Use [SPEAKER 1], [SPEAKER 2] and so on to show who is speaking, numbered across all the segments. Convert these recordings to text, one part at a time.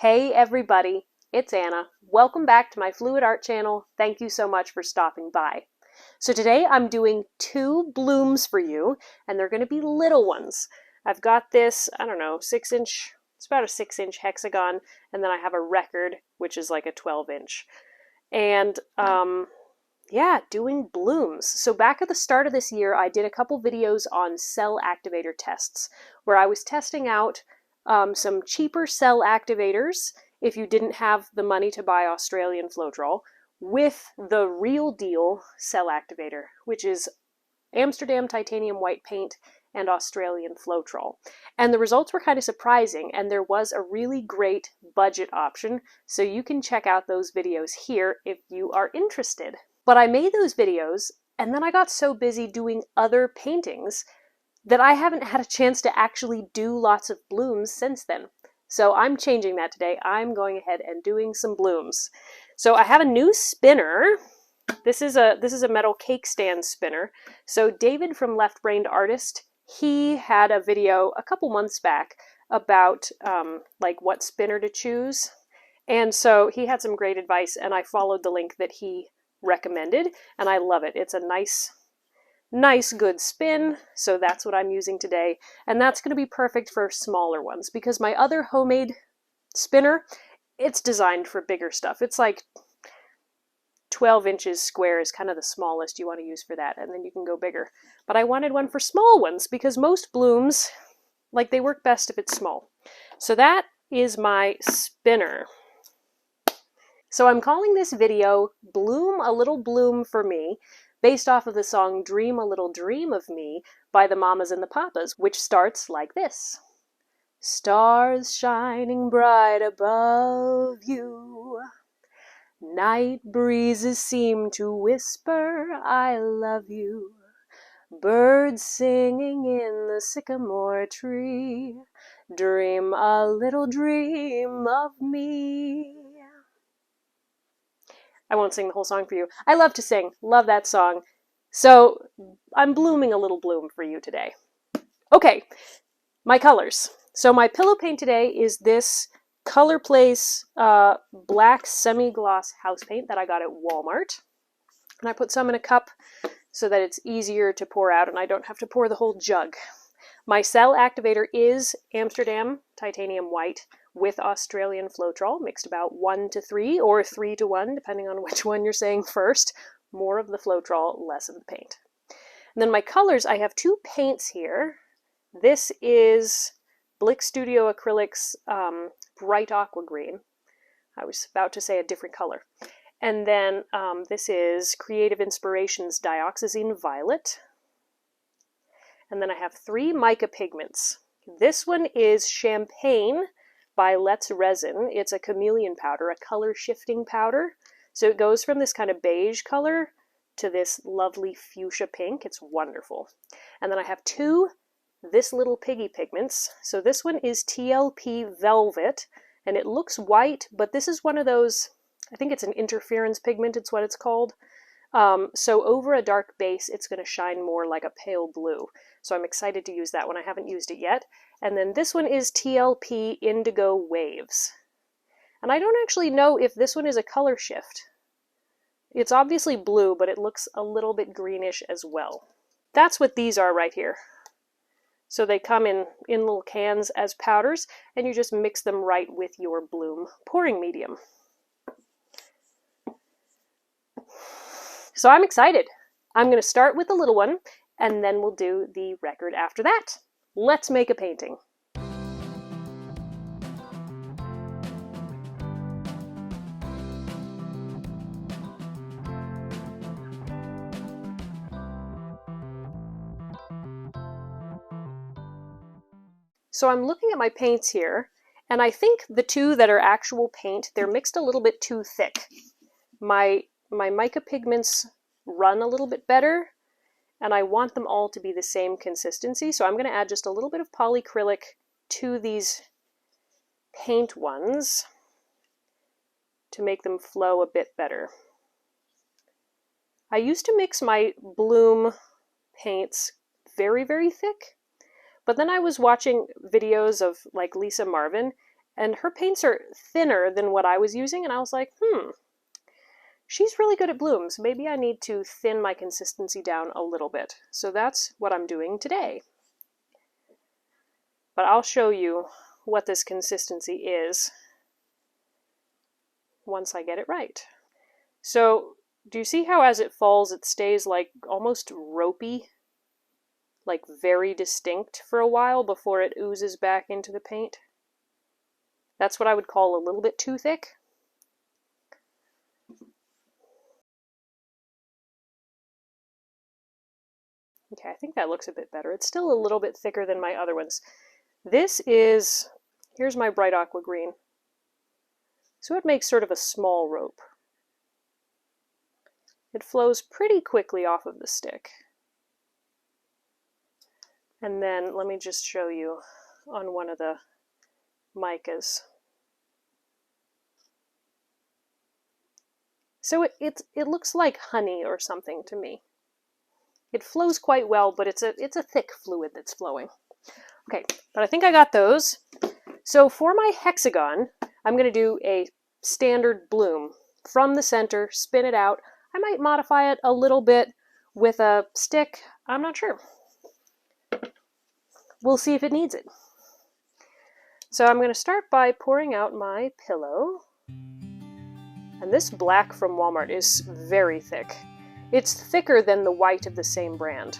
[SPEAKER 1] Hey everybody, it's Anna. Welcome back to my Fluid Art channel. Thank you so much for stopping by. So today I'm doing two blooms for you, and they're going to be little ones. I've got this, I don't know, 6-inch, it's about a 6-inch hexagon, and then I have a record, which is like a 12-inch. And yeah, doing blooms. So back at the start of this year, I did a couple videos on cell activator tests, where I was testing out some cheaper cell activators if you didn't have the money to buy Australian Floetrol, with the real deal cell activator, which is Amsterdam Titanium White paint and Australian Floetrol. And the results were kind of surprising, and there was a really great budget option, so you can check out those videos here if you are interested. But I made those videos, and then I got so busy doing other paintings that I haven't had a chance to actually do lots of blooms since then. So I'm changing that today. I'm going ahead and doing some blooms. So I have a new spinner. This is a metal cake stand spinner. So David from Left Brained Artist, he had a video a couple months back about like what spinner to choose. And so he had some great advice, and I followed the link that he recommended, and I love it. It's a nice good spin, so that's what I'm using today, and that's going to be perfect for smaller ones, because my other homemade spinner, it's designed for bigger stuff. It's like 12 inches square is kind of the smallest you want to use for that, and then you can go bigger. But I wanted one for small ones, because most blooms, like, they work best if it's small. So that is my spinner. So I'm calling this video Bloom a Little Bloom for Me, based off of the song Dream a Little Dream of Me by the Mamas and the Papas, which starts like this. Stars shining bright above you, night breezes seem to whisper, I love you, birds singing in the sycamore tree, dream a little dream of me. I won't sing the whole song for you. I love to sing. Love that song. So I'm blooming a little bloom for you today. Okay, my colors. So my pillow paint today is this Color Place black semi-gloss house paint that I got at Walmart. And I put some in a cup so that it's easier to pour out and I don't have to pour the whole jug. My cell activator is Amsterdam Titanium White with Australian Floetrol, mixed about 1:3 or 3:1, depending on which one you're saying first. More of the Floetrol, less of the paint. And then my colors, I have two paints here. This is Blick Studio Acrylics Bright Aqua Green. I was about to say a different color. And then this is Creative Inspirations Dioxazine Violet. And then I have 3 mica pigments. This one is Champagne by Let's Resin. It's a chameleon powder, a color shifting powder. So it goes from this kind of beige color to this lovely fuchsia pink. It's wonderful. And then I have 2 This Little Piggy pigments. So this one is TLP Velvet, and it looks white, but this is one of those, I think it's an interference pigment, it's what it's called. So over a dark base, it's going to shine more like a pale blue. So I'm excited to use that one. I haven't used it yet. And then this one is TLP Indigo Waves. And I don't actually know if this one is a color shift. It's obviously blue, but it looks a little bit greenish as well. That's what these are right here. So they come in little cans as powders, and you just mix them right with your bloom pouring medium. So I'm excited. I'm going to start with the little one, and then we'll do the record after that. Let's make a painting. So I'm looking at my paints here, and I think the 2 that are actual paint, they're mixed a little bit too thick. My mica pigments run a little bit better, and I want them all to be the same consistency, so I'm going to add just a little bit of polyacrylic to these paint ones to make them flow a bit better. I used to mix my bloom paints very, very thick, but then I was watching videos of like Lisa Marvin, And her paints are thinner than what I was using, and I was like, she's really good at blooms. Maybe I need to thin my consistency down a little bit. So that's what I'm doing today. But I'll show you what this consistency is once I get it right. So do you see how as it falls it stays like almost ropey? Like very distinct for a while before it oozes back into the paint? That's what I would call a little bit too thick. Okay, I think that looks a bit better. It's still a little bit thicker than my other ones. This is, here's my bright aqua green. So it makes sort of a small rope. It flows pretty quickly off of the stick. And then let me just show you on one of the micas. So it looks like honey or something to me. It flows quite well, but it's a thick fluid that's flowing. Okay, but I think I got those. So for my hexagon, I'm going to do a standard bloom from the center, spin it out. I might modify it a little bit with a stick. I'm not sure. We'll see if it needs it. So I'm going to start by pouring out my pillow. And this black from Walmart is very thick. It's thicker than the white of the same brand.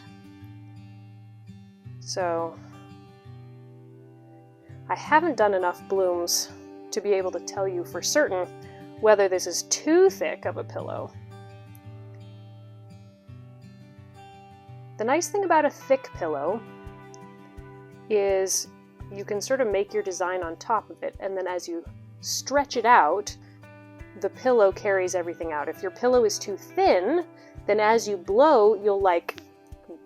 [SPEAKER 1] So I haven't done enough blooms to be able to tell you for certain whether this is too thick of a pillow. The nice thing about a thick pillow is you can sort of make your design on top of it, and then as you stretch it out, the pillow carries everything out. If your pillow is too thin, then as you blow, you'll like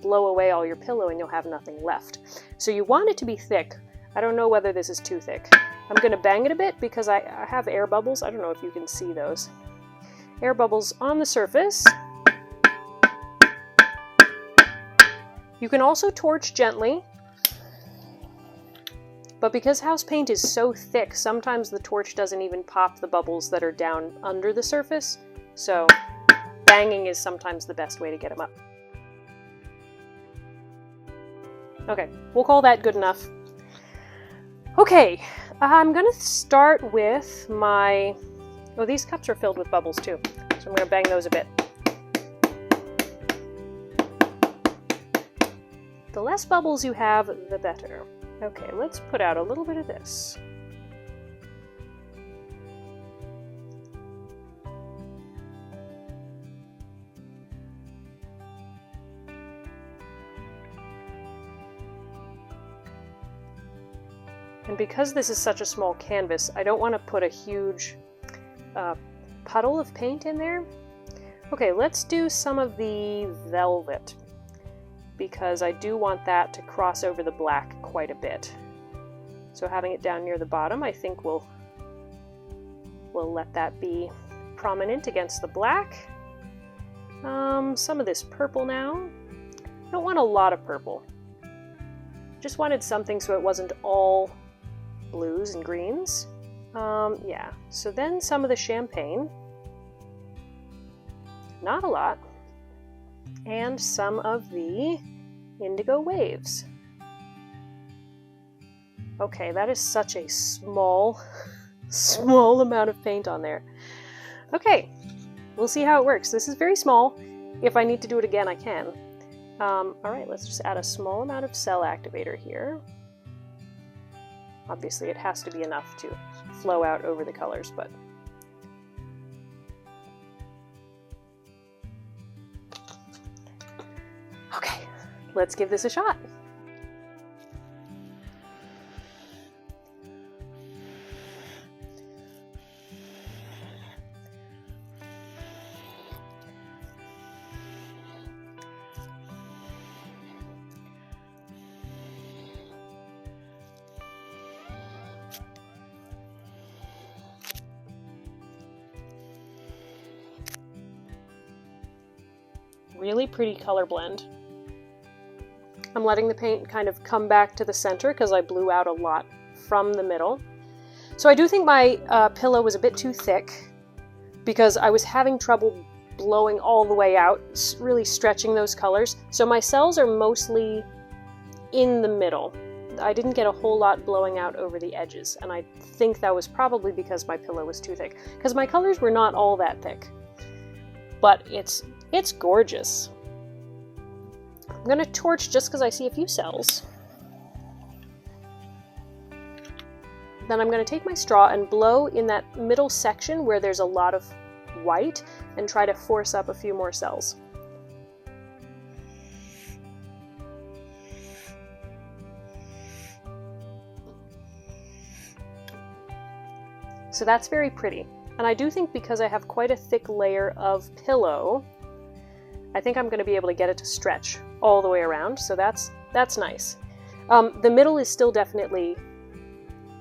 [SPEAKER 1] blow away all your pillow and you'll have nothing left. So you want it to be thick. I don't know whether this is too thick. I'm going to bang it a bit because I have air bubbles. I don't know if you can see those. Air bubbles on the surface. You can also torch gently. But because house paint is so thick, sometimes the torch doesn't even pop the bubbles that are down under the surface. So banging is sometimes the best way to get them up. Okay, we'll call that good enough. Okay, I'm gonna start with my, oh, these cups are filled with bubbles too. So I'm gonna bang those a bit. The less bubbles you have, the better. Okay, let's put out a little bit of this. And because this is such a small canvas, I don't want to put a huge puddle of paint in there. Okay, let's do some of the velvet, because I do want that to cross over the black quite a bit. So having it down near the bottom, I think we'll let that be prominent against the black. Some of this purple now. I don't want a lot of purple. Just wanted something so it wasn't all blues and greens. Yeah, so then some of the champagne. Not a lot. And some of the indigo waves. Okay, that is such a small amount of paint on there. Okay, we'll see how it works. This is very small. If I need to do it again, I can. Alright, let's just add a small amount of cell activator here. Obviously, it has to be enough to flow out over the colors, but okay, let's give this a shot. Really pretty color blend. I'm letting the paint kind of come back to the center because I blew out a lot from the middle. So I do think my pillow was a bit too thick because I was having trouble blowing all the way out, really stretching those colors. So my cells are mostly in the middle. I didn't get a whole lot blowing out over the edges, and I think that was probably because my pillow was too thick, because my colors were not all that thick. But it's gorgeous. I'm gonna torch just because I see a few cells. Then I'm gonna take my straw and blow in that middle section where there's a lot of white and try to force up a few more cells. So that's very pretty. And I do think because I have quite a thick layer of pillow, I think I'm going to be able to get it to stretch all the way around. So that's nice. The middle is still definitely,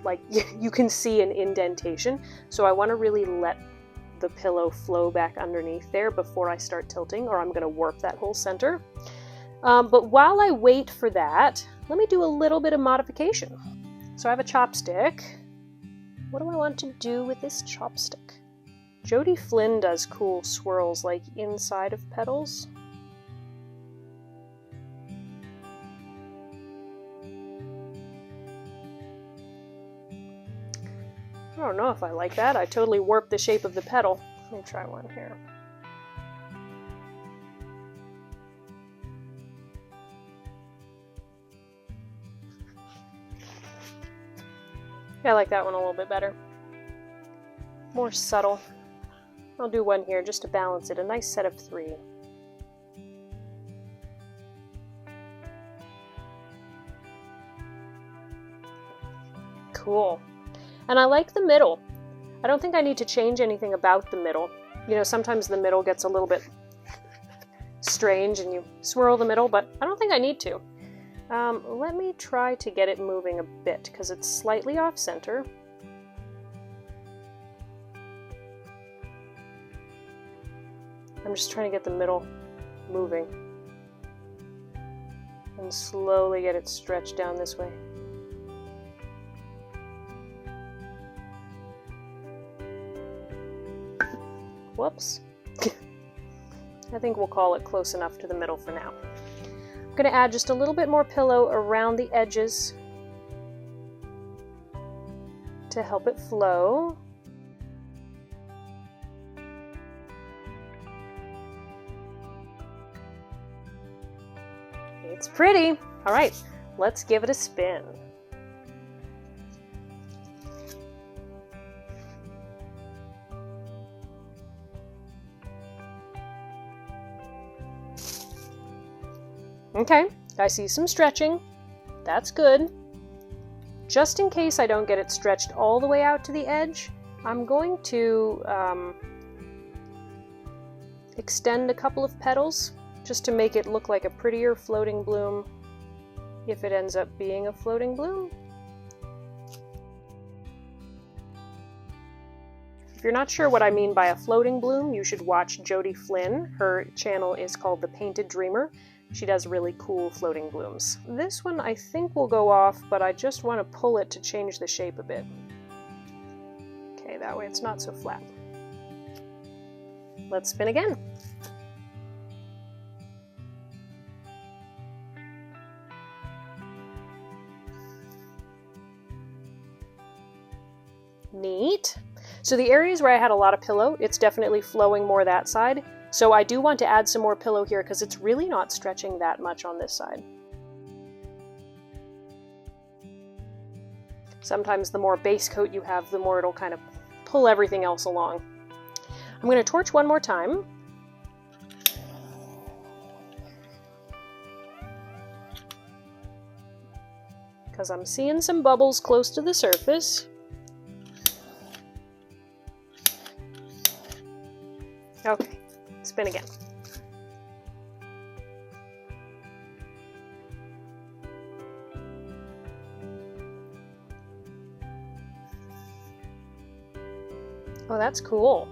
[SPEAKER 1] like, you can see an indentation. So I want to really let the pillow flow back underneath there before I start tilting, or I'm going to warp that whole center. But while I wait for that, let me do a little bit of modification. So I have a chopstick. What do I want to do with this chopstick? Jody Flynn does cool swirls like inside of petals. I don't know if I like that. I totally warped the shape of the petal. Let me try one here. Yeah, I like that one a little bit better. More subtle. I'll do one here just to balance it. A nice set of 3. Cool. And I like the middle. I don't think I need to change anything about the middle. You know, sometimes the middle gets a little bit strange and you swirl the middle, but I don't think I need to. Let me try to get it moving a bit because it's slightly off center. I'm just trying to get the middle moving and slowly get it stretched down this way. Whoops. I think we'll call it close enough to the middle for now. I'm going to add just a little bit more pillow around the edges to help it flow. It's pretty. All right, let's give it a spin. Okay, I see some stretching. That's good. Just in case I don't get it stretched all the way out to the edge, I'm going to extend a couple of petals just to make it look like a prettier floating bloom if it ends up being a floating bloom. If you're not sure what I mean by a floating bloom, you should watch Jody Flynn. Her channel is called The Painted Dreamer. She does really cool floating blooms. This one I think will go off, but I just want to pull it to change the shape a bit. Okay, that way it's not so flat. Let's spin again. Neat. So the areas where I had a lot of pillow, it's definitely flowing more that side. So I do want to add some more pillow here because it's really not stretching that much on this side. Sometimes the more base coat you have, the more it'll kind of pull everything else along. I'm going to torch one more time. Because I'm seeing some bubbles close to the surface. Okay. Spin again. Oh, that's cool.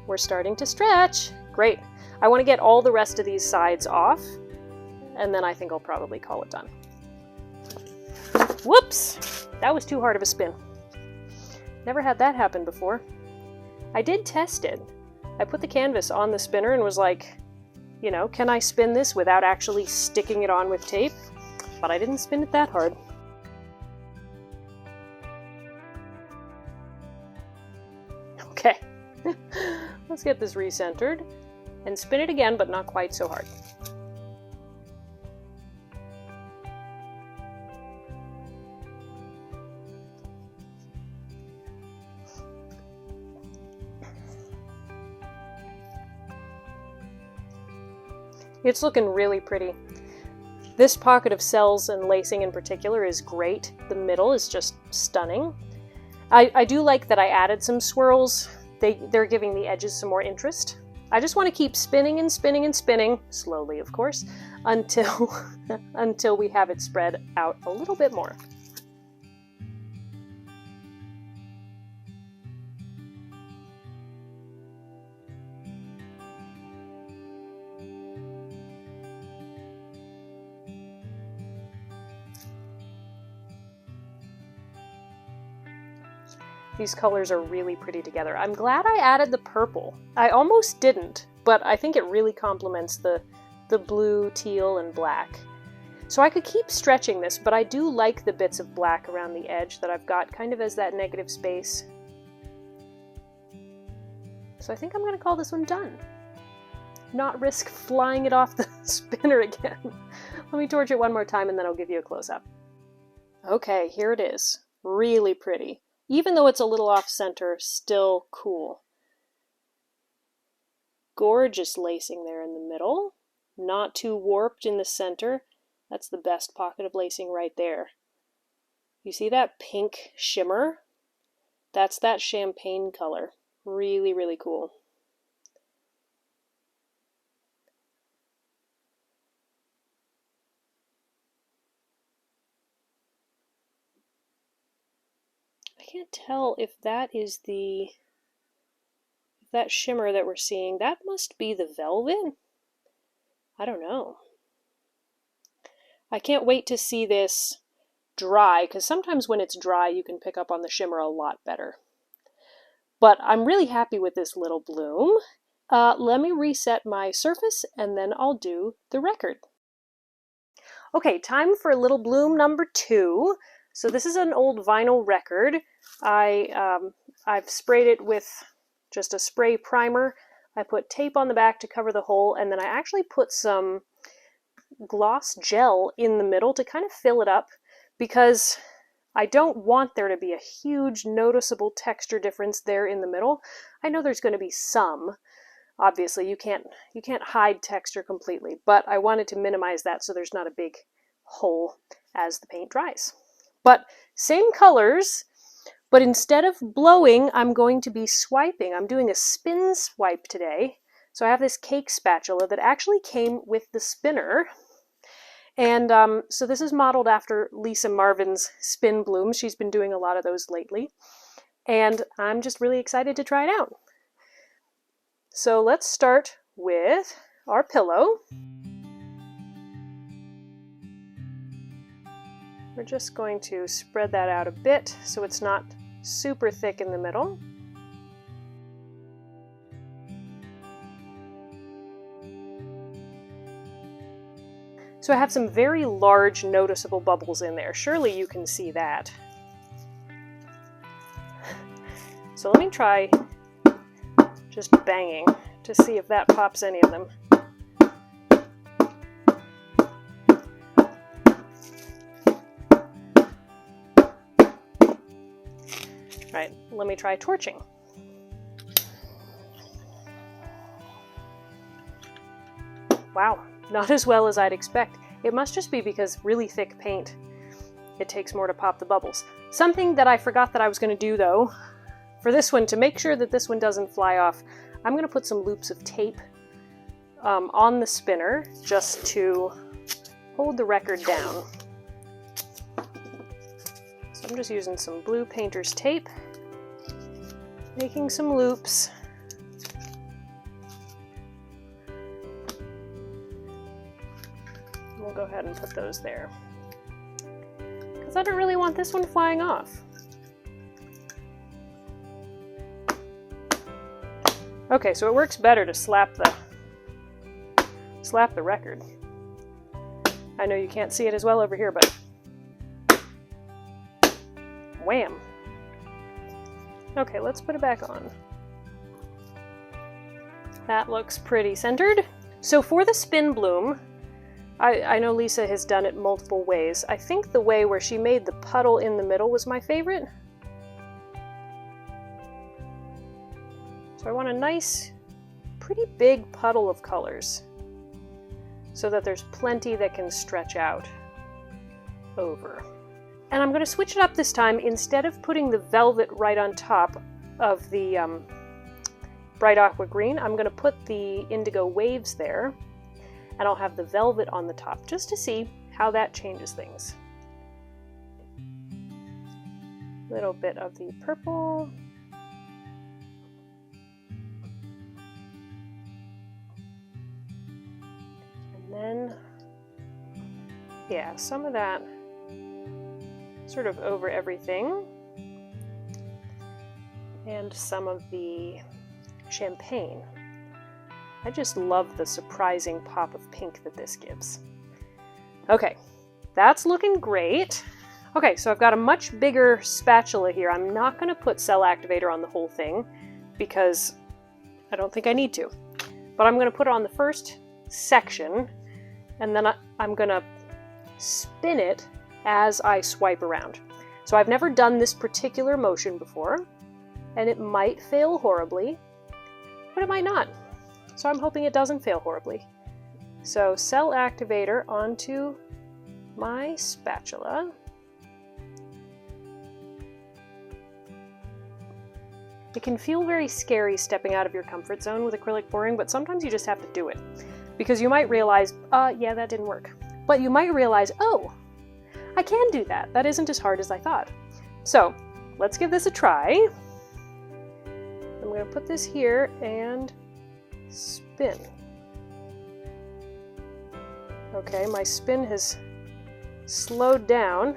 [SPEAKER 1] We're starting to stretch. Great. I want to get all the rest of these sides off, and then I think I'll probably call it done. Whoops! That was too hard of a spin. Never had that happen before. I did test it. I put the canvas on the spinner and was like, you know, can I spin this without actually sticking it on with tape? But I didn't spin it that hard. Okay, let's get this recentered and spin it again, but not quite so hard. It's looking really pretty. This pocket of cells and lacing in particular is great. The middle is just stunning. I do like that I added some swirls. They're giving the edges some more interest. I just want to keep spinning and spinning and spinning, slowly of course, until we have it spread out a little bit more. These colors are really pretty together. I'm glad I added the purple. I almost didn't, but I think it really complements the blue, teal, and black. So I could keep stretching this, but I do like the bits of black around the edge that I've got kind of as that negative space. So I think I'm going to call this one done. Not risk flying it off the spinner again. Let me torch it one more time and then I'll give you a close-up. Okay, here it is. Really pretty. Even though it's a little off-center, still cool. Gorgeous lacing there in the middle. Not too warped in the center. That's the best pocket of lacing right there. You see that pink shimmer? That's that champagne color. Really, really cool. I can't tell if that is that shimmer that we're seeing. That must be the velvet? I don't know. I can't wait to see this dry, because sometimes when it's dry you can pick up on the shimmer a lot better. But I'm really happy with this little bloom. Let me reset my surface and then I'll do the record. Okay, time for little bloom number 2. So this is an old vinyl record. I've sprayed it with just a spray primer. I put tape on the back to cover the hole, and then I actually put some gloss gel in the middle to kind of fill it up, because I don't want there to be a huge noticeable texture difference there in the middle. I know there's going to be some. Obviously, you can't hide texture completely, but I wanted to minimize that so there's not a big hole as the paint dries. But same colors, but instead of blowing, I'm going to be swiping. I'm doing a spin swipe today. So I have this cake spatula that actually came with the spinner. And so this is modeled after Lisa Marvin's spin blooms. She's been doing a lot of those lately. And I'm just really excited to try it out. So let's start with our pillow. We're just going to spread that out a bit so it's not super thick in the middle. So I have some very large noticeable bubbles in there. Surely you can see that. So let me try just banging to see if that pops any of them. Right, let me try torching. Wow, not as well as I'd expect. It must just be because really thick paint, it takes more to pop the bubbles. Something that I forgot that I was going to do though, for this one, to make sure that this one doesn't fly off, I'm going to put some loops of tape on the spinner just to hold the record down. So I'm just using some blue painter's tape, making some loops. We'll go ahead and put those there, because I don't really want this one flying off. Okay, so it works better to slap the record. I know you can't see it as well over here, but wham! Okay, let's put it back on. That looks pretty centered. So for the spin bloom, I know Lisa has done it multiple ways. I think the way where she made the puddle in the middle was my favorite. So I want a nice, pretty big puddle of colors so that there's plenty that can stretch out over. And I'm going to switch it up this time. Instead of putting the velvet right on top of the bright aqua green, I'm going to put the indigo waves there, and I'll have the velvet on the top just to see how that changes things. A little bit of the purple. And then, yeah, some of that sort of over everything. And some of the champagne. I just love the surprising pop of pink that this gives. Okay, that's looking great. Okay, so I've got a much bigger spatula here. I'm not going to put cell activator on the whole thing because I don't think I need to. But I'm going to put it on the first section, and then I'm going to spin it as I swipe around. So I've never done this particular motion before, and it might fail horribly, but it might not. So I'm hoping it doesn't fail horribly. So cell activator onto my spatula. It can feel very scary stepping out of your comfort zone with acrylic pouring, but sometimes you just have to do it. Because you might realize, yeah, that didn't work. But you might realize, oh, I can do that. That isn't as hard as I thought. So let's give this a try. I'm going to put this here and spin. Okay, my spin has slowed down.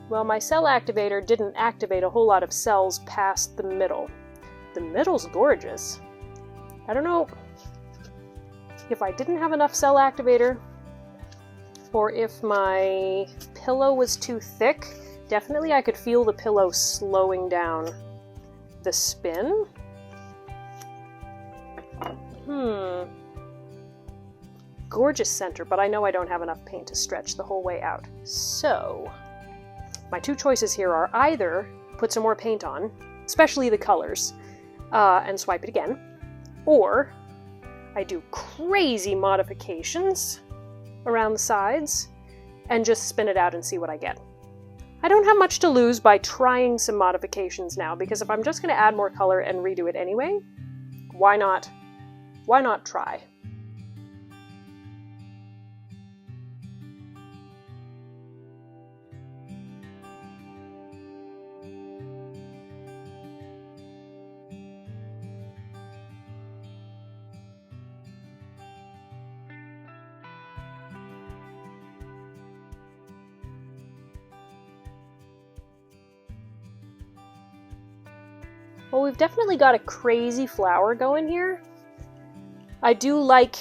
[SPEAKER 1] Well, my cell activator didn't activate a whole lot of cells past the middle. The middle's gorgeous. I don't know if I didn't have enough cell activator or if my pillow was too thick. Definitely I could feel the pillow slowing down the spin. Gorgeous center, but I know I don't have enough paint to stretch the whole way out. So my two choices here are either put some more paint on, especially the colors, and swipe it again, or I do crazy modifications around the sides and just spin it out and see what I get. I don't have much to lose by trying some modifications now, because if I'm just going to add more color and redo it anyway, why not try? Well, we've definitely got a crazy flower going here. I do like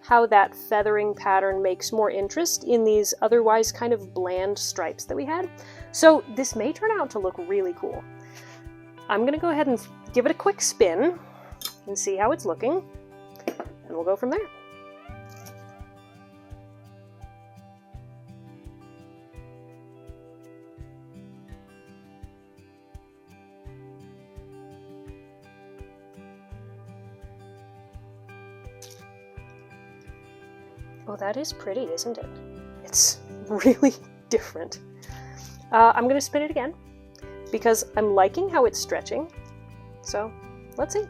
[SPEAKER 1] how that feathering pattern makes more interest in these otherwise kind of bland stripes that we had. So this may turn out to look really cool. I'm going to go ahead and give it a quick spin and see how it's looking, and we'll go from there. Oh, that is pretty, isn't it? It's really different. I'm going to spin it again because I'm liking how it's stretching. So let's see.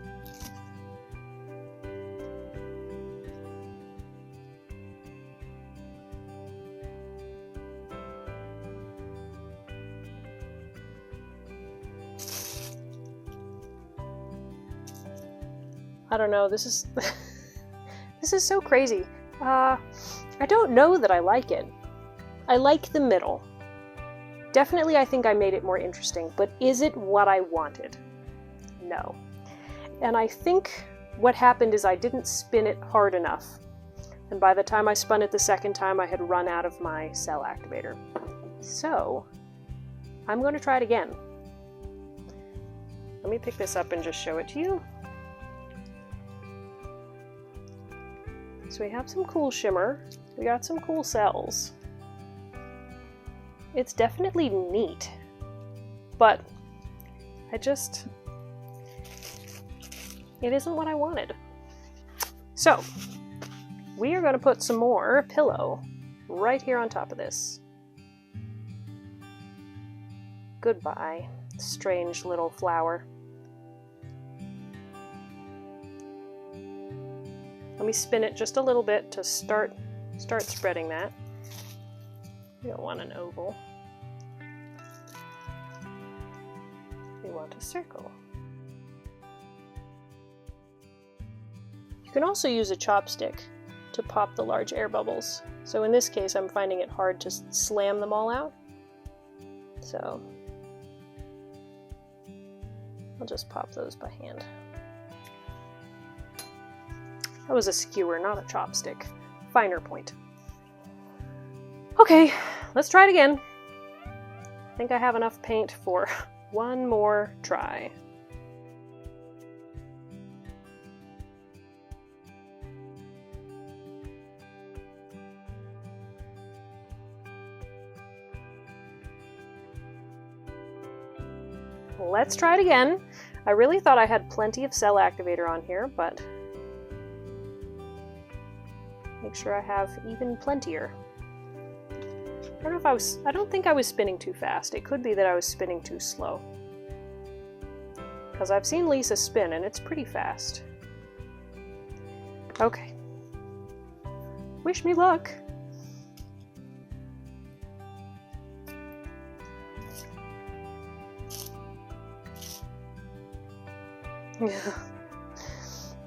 [SPEAKER 1] I don't know, this is this is so crazy. I don't know that I like it. I like the middle. Definitely I think I made it more interesting, but is it what I wanted? No. And I think what happened is I didn't spin it hard enough. And by the time I spun it the second time, I had run out of my cell activator. So I'm going to try it again. Let me pick this up and just show it to you. So we have some cool shimmer. We got some cool cells. It's definitely neat, but it isn't what I wanted. So we are going to put some more pillow right here on top of this. Goodbye, strange little flower. Let me spin it just a little bit to start spreading that. We don't want an oval. We want a circle. You can also use a chopstick to pop the large air bubbles. So in this case, I'm finding it hard to slam them all out. So I'll just pop those by hand. That was a skewer, not a chopstick. Finer point. Okay, let's try it again. I think I have enough paint for one more try. Let's try it again. I really thought I had plenty of cell activator on here, but make sure I have even plentier. I don't think I was spinning too fast. It could be that I was spinning too slow. Because I've seen Lisa spin and it's pretty fast. Okay. Wish me luck.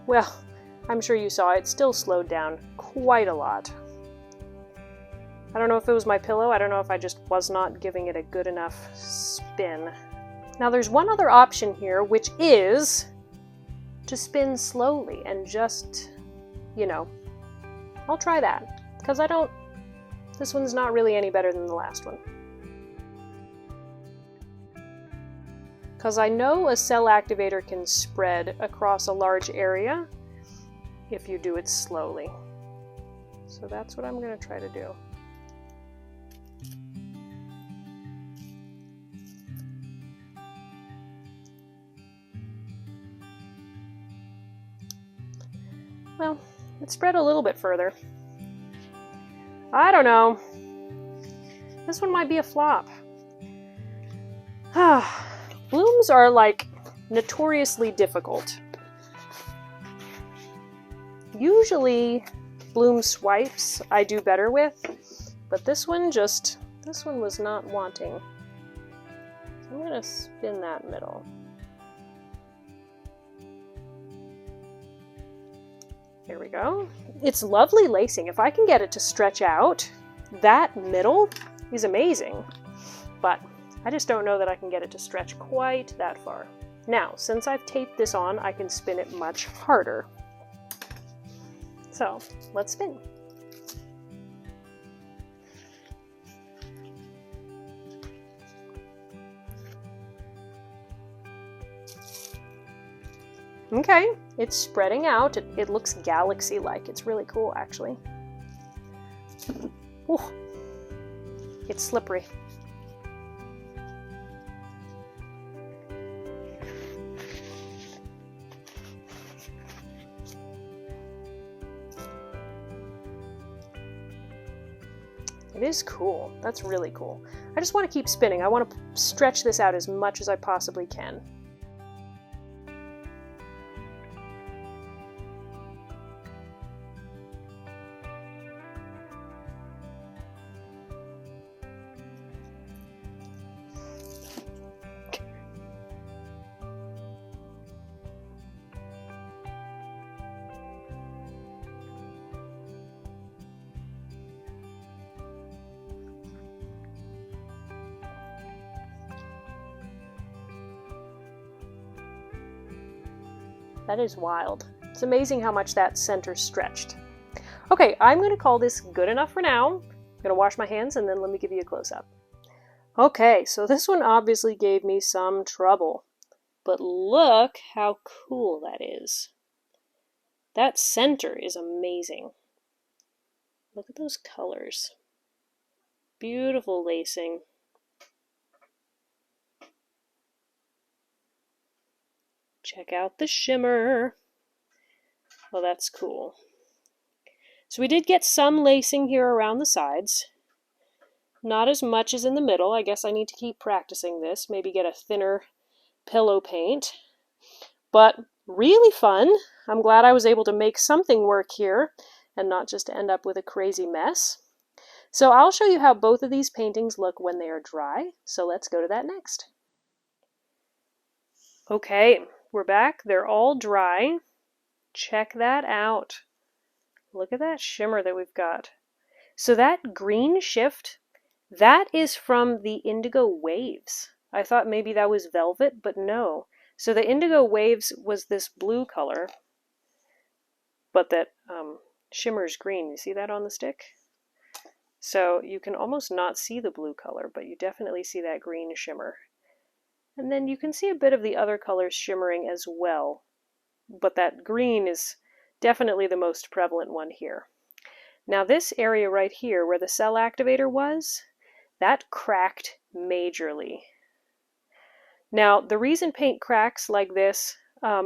[SPEAKER 1] Well, I'm sure you saw it still slowed down quite a lot. I don't know if it was my pillow, I don't know if I just was not giving it a good enough spin. Now there's one other option here, which is to spin slowly and just, you know, I'll try that. Because this one's not really any better than the last one. Because I know a cell activator can spread across a large area if you do it slowly. So that's what I'm going to try to do. Well, it spread a little bit further. I don't know. This one might be a flop. Blooms are like notoriously difficult. Usually bloom swipes I do better with, but this one was not wanting. So I'm gonna spin that middle. There we go. It's lovely lacing. If I can get it to stretch out, that middle is amazing. But I just don't know that I can get it to stretch quite that far. Now, since I've taped this on, I can spin it much harder. So, let's spin. Okay, it's spreading out. It looks galaxy-like. It's really cool, actually. Ooh, it's slippery. It is cool. That's really cool. I just want to keep spinning. I want to stretch this out as much as I possibly can. That is wild. It's amazing how much that center stretched. Okay, I'm going to call this good enough for now. I'm going to wash my hands and then let me give you a close-up. Okay, so this one obviously gave me some trouble. But look how cool that is. That center is amazing. Look at those colors. Beautiful lacing. Check out the shimmer. Well, that's cool. So we did get some lacing here around the sides. Not as much as in the middle. I guess I need to keep practicing this. Maybe get a thinner pillow paint. But really fun. I'm glad I was able to make something work here and not just end up with a crazy mess. So I'll show you how both of these paintings look when they are dry. So let's go to that next. Okay, we're back. They're all dry. Check that out. Look at that shimmer that we've got. So that green shift, that is from the indigo waves. I thought maybe that was velvet, but no. So the indigo waves was this blue color, but that shimmers green. You see that on the stick? So you can almost not see the blue color, but you definitely see that green shimmer. And then you can see a bit of the other colors shimmering as well, but that green is definitely the most prevalent one here. Now this area right here where the cell activator was, that cracked majorly. Now the reason paint cracks like this,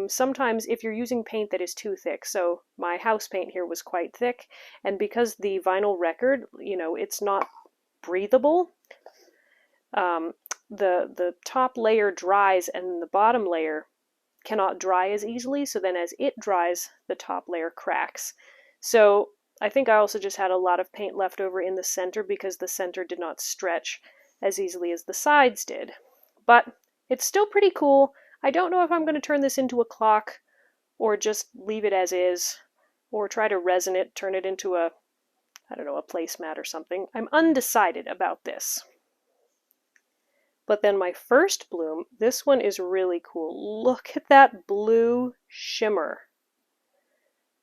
[SPEAKER 1] sometimes if you're using paint that is too thick, so my house paint here was quite thick, and because the vinyl record, it's not breathable, the top layer dries and the bottom layer cannot dry as easily, so then as it dries, the top layer cracks. So I think I also just had a lot of paint left over in the center because the center did not stretch as easily as the sides did. But it's still pretty cool. I don't know if I'm going to turn this into a clock or just leave it as is or try to resin it, turn it into a placemat or something. I'm undecided about this. But then my first bloom, this one is really cool. Look at that blue shimmer.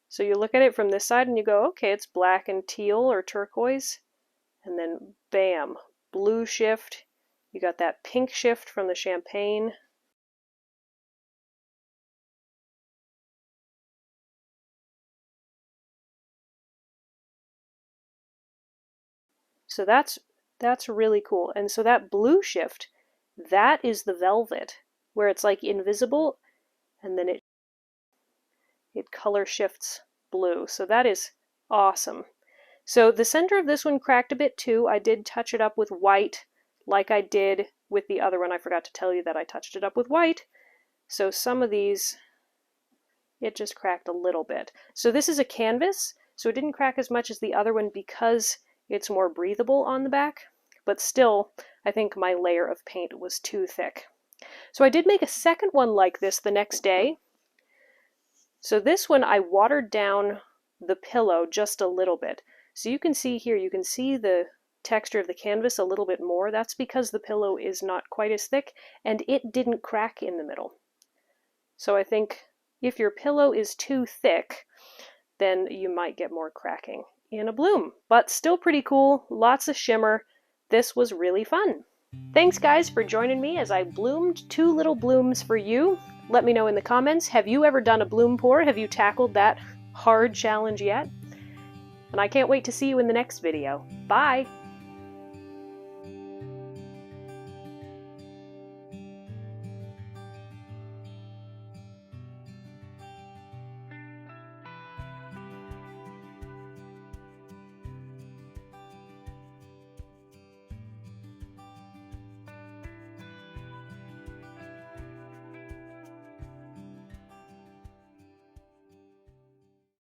[SPEAKER 1] So you look at it from this side and you go, okay, it's black and teal or turquoise. And then bam, blue shift. You got that pink shift from the champagne. So that's really cool. And so that blue shift, that is the velvet, where it's like invisible, and then it color shifts blue. So that is awesome. So the center of this one cracked a bit too. I did touch it up with white like I did with the other one. I forgot to tell you that I touched it up with white. So some of these, it just cracked a little bit. So this is a canvas, so it didn't crack as much as the other one because it's more breathable on the back. But still, I think my layer of paint was too thick. So I did make a second one like this the next day. So this one I watered down the pillow just a little bit. So you can see here, you can see the texture of the canvas a little bit more. That's because the pillow is not quite as thick and it didn't crack in the middle. So I think if your pillow is too thick, then you might get more cracking in a bloom. But still pretty cool, lots of shimmer. This was really fun. Thanks guys for joining me as I bloomed 2 little blooms for you. Let me know in the comments, have you ever done a bloom pour? Have you tackled that hard challenge yet? And I can't wait to see you in the next video. Bye!